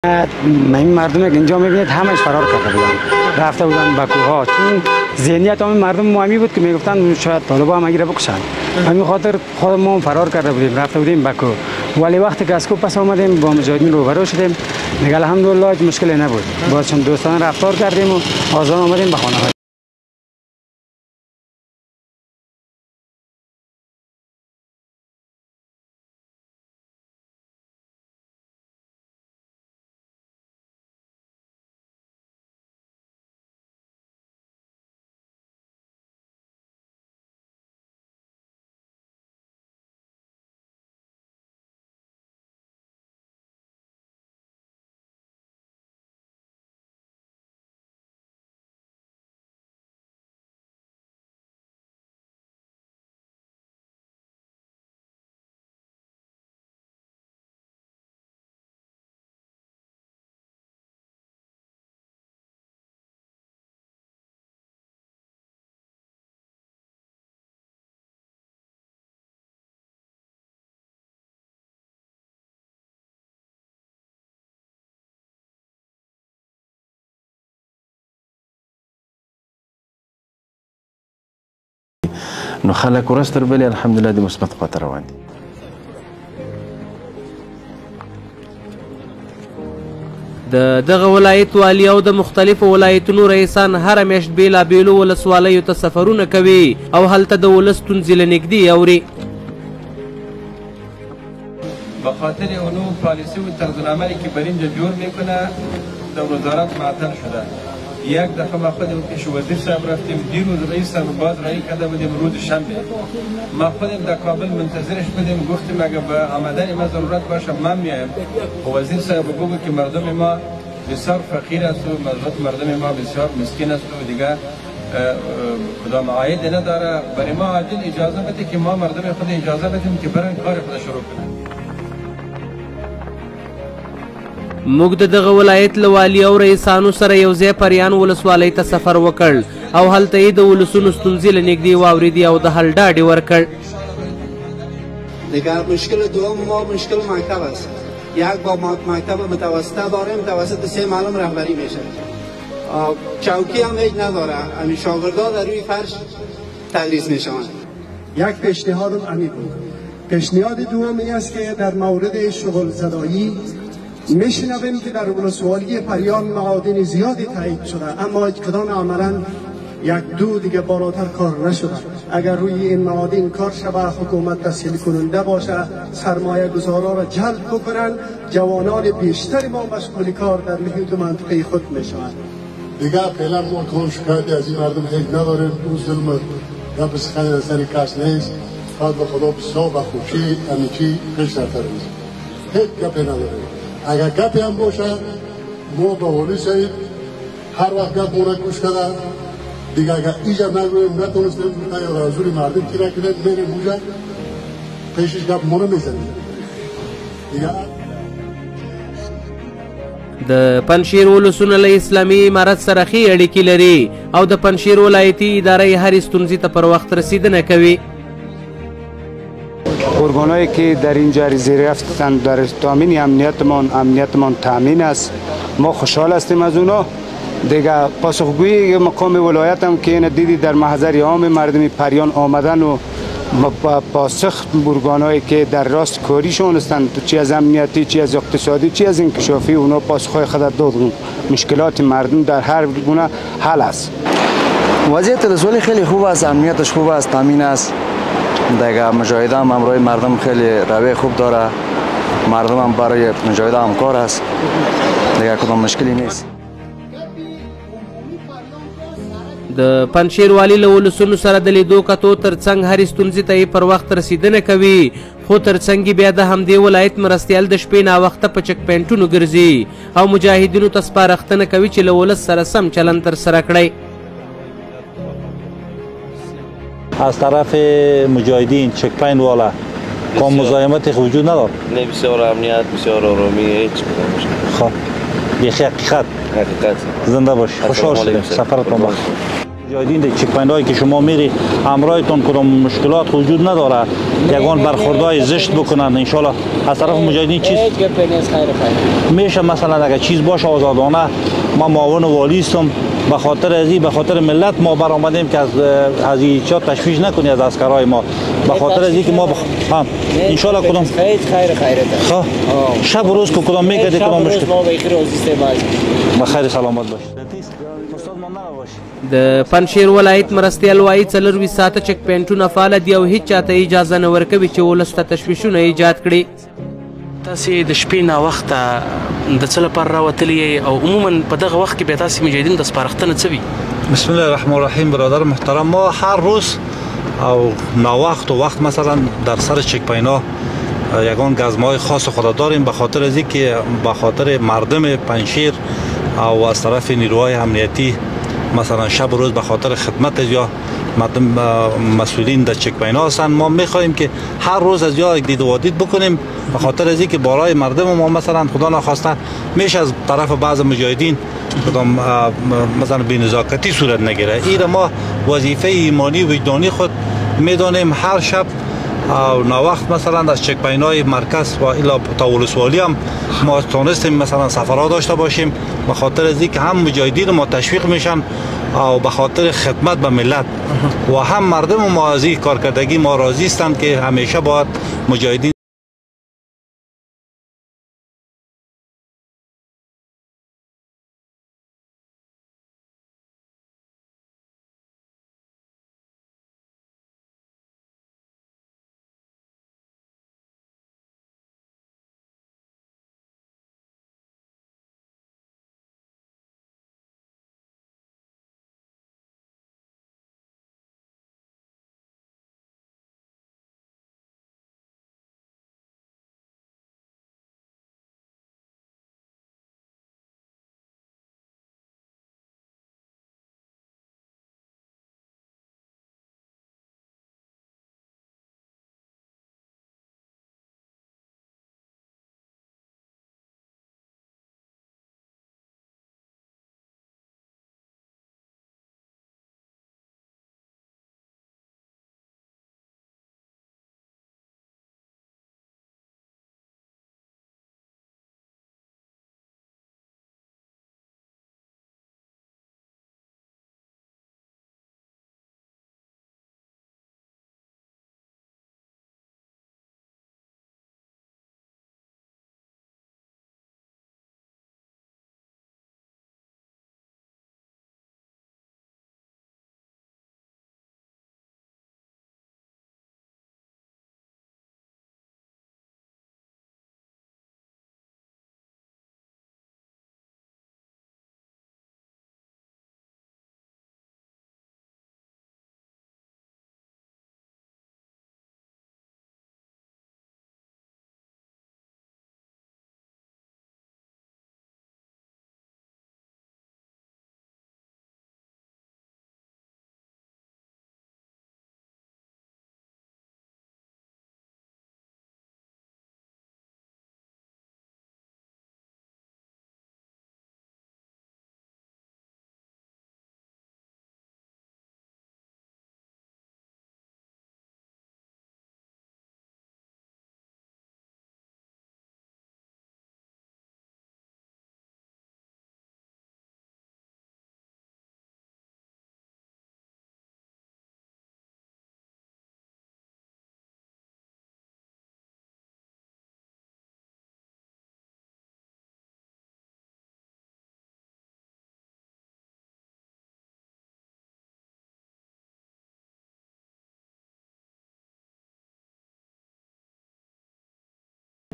این مردم که اینجا میبینید همش فرار کرده بودن، رفته بودن به کوه‌ها، چون ذهنیت همین مردم مهمی بود که میگفتن شاید طالبا هم اگه بکشن. همین خاطر خود ما فرار کرده بودیم، رفته بودیم به کوه. ولی وقتی که از کوه پس آمدیم با مجاهدین روبرو شدیم، دیگه الحمدلله هیچ مشکلی نبود. بازشون دوستانه رفتار کردیم و آزاد آمدیم به خانه. نو خلک ورځ تر بلې الحمدلله د مثبت خواته روان دي. د دغه ولایت والي او د مختلفو ولایتونو رئیسان هره میاشت بېلابېلو ولسوالیو ته سفرونه کوي او هلته د ولس ستونزې له نږدې اوري. به خاطر اونو پالیسی و طرزالعملی که بر اینجا جور میکنه در وزارت معطل شده. یک دفعه ما خودم پیش وزیر صاحب رفتیم، دیروز رئیس صاحب باز رای کرده بودیم روز شنبه. ما خودم در کابل منتظرش بودیم، گفتیم اگه به آمدن ما ضرورت باشه ما میایم. وزیر صاحب بگو که مردم ما بسیار فقیر است و مردم ما بسیار مسکین است و دیگه کدام عاید نداره. برای ما عادل اجازه بده که ما مردم خود اجازه بدیم که برن کار خود شروع کنن. موږ د دغه ولایت له والي او رئیسانو سره یو ځای پریان ولسوالۍ ته سفر وکړ او هلته یې د ولسونو ستونزې له نږدې واورېدې او د حل ډاډ یې ورکړ. دیگر مشکل دوم ما مشکل مکتب است. یک با مکتب متوسطه داریم، توسط 3 معلم رهبری میشه. چوکی هم هیچ نداره، همین شاگردها در روی فرش تدریس میشوند. یک پیشنهادم همین بود. پیشنهاد دوم این است که در مورد شغل زدایی میشنویم که در ولسوالی پریان معادن زیادی تایید شده، اما هیچ کدام عملا یک دو دیگه بالاتر کار نشده. اگر روی این معادن کار شود، حکومت تسهیل کننده باشه، سرمایه گذارا را جلب بکنن، جوانان بیشتری ما مشغول کار در محیط منطقه خود میشوند. دیگه فعلا ما کام شکایتی از این مردم هیچ نداریم. اون ظلم یا به سخن از سر کس نیست، فقط به خدا بسیار و خوشی همیچی پیش رفته نیست. هیچ گپی نداریم. اگر گپی هم باشه ما به والی صاحب هر وقت گپ مونه گوش کرده، دیگه اگر ایجا نگویم نتونستیم یا رازوری مردم کی نکنیم میریم بوجه پیشش گپ مونه میزنیم دیگه. د پنجشیر ولسونه له اسلامي امارت سره ښې اړیکې لري او د پنجشیر ولایتي اداره هرې ستونزې ته پر وخت رسیدنه کوي. ارگانایی که در اینجا زیر رفتن در تامین امنیتمان تامین است، ما خوشحال هستیم از اونا. دیگه پاسخگویی مقام ولایت هم که این دیدی در محضر عام مردم پریان آمدن و پاسخ ارگانایی که در راست کاریشون هستند، چی از امنیتی، چی از اقتصادی، چی از انکشافی، اونا پاسخهای خود داد. مشکلات مردم در هر گونه حل است. وضعیت ولسوالی خیلی خوب است، امنیتش خوب است، تامین است. دیگه مجاهده هم امروی مردم خیلی روی خوب داره، مردم هم برای مجاهده همکار است، دیگه کدام مشکلی نیست. د پنجشیر والي له ولسونو سره د لیدو کتو ترڅنګ هرې ستونزې ته یې پر وخت رسیدنه کوي، خو ترڅنګ یې بیا د همدې ولایت مرستیال د شپې ناوخته په چک پینټونو ګرځي او مجاهدینو ته سپارښتنه کوي چې له ولس سره سم چلند ترسره کړئ. از طرف مجاهدین چک پاین والا کام مزاحمت وجود ندارد. نه، بسیار امنیت، بسیار آرامی، هیچ خب بیخی حقیقت زنده باش. خوشحال شدیم. سفرتون بخیر. مجاهدین در چک پوینت هایی که شما میری همراهتون کدام مشکلات وجود نداره یگان برخوردهای زشت بکنن ان شاء الله از طرف مجاهدین چیز میشه مثلا اگر چیز باشه آزادانه ما معاون والی هستم به خاطر ازی به خاطر ملت ما برآمدیم که از اینجا تشویش نکنی از عسکرای ما به خاطر ازی که ما هم ان شاء الله کدام خیر شب و روز کدام میگه کدام مشکل ما خیر سلامت باش د پنجشیر ولایت مرستیال وایي 24 ساعته چک پوینټونه فعال دي او هیڅ چاته اجازه نه ورکوي چې ولس ته تشویشونه ایجاد کړي. تاسې د شپې ناوخته د څه لپاره راوتلي او عموما په دغه وخت کې بیا تاسې مجاهدین د سپارښتنه څه وي؟ بسم الله الرحمن الرحیم. برادر محترم، ما هر روز او ناوخت و وقت مثلا در سر چک پوینت یگان گزمه‌های خاص خود داریم به خاطر از اینکه به خاطر مردم پنجشیر او از طرف نیروهای امنیتی مثلا شب و روز به خاطر خدمت یا مسئولین در چک پوینت هستند ما میخواهیم که هر روز از یا دید و دید بکنیم به خاطر از اینکه بالای مردم ما مثلا خدا نخواسته میشه از طرف بعض مجاهدین کدام مثلا بی‌نزاکتی صورت نگیره. این ما وظیفه ایمانی و وجدانی خود میدانیم. هر شب او ناوقت مثلا از چک پوینت های مرکز و الا تا ولسوالی هم ما تونستیم مثلا سفرها داشته باشیم به خاطر از اینکه هم مجاهدین ما تشویق میشن او به خاطر خدمت به ملت و هم مردم ما از این کارکردگی ما راضی هستند که همیشه باید مجاهدین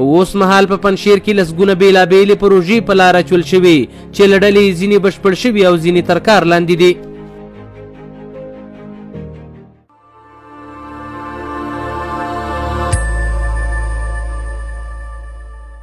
اوس مهال په پنجشیر کې لسګونه بیلابیلې پروژې په لاره چول شوي چې له ډلې ځینې بشپړ شوي او ځینې تر کار لاندې دي.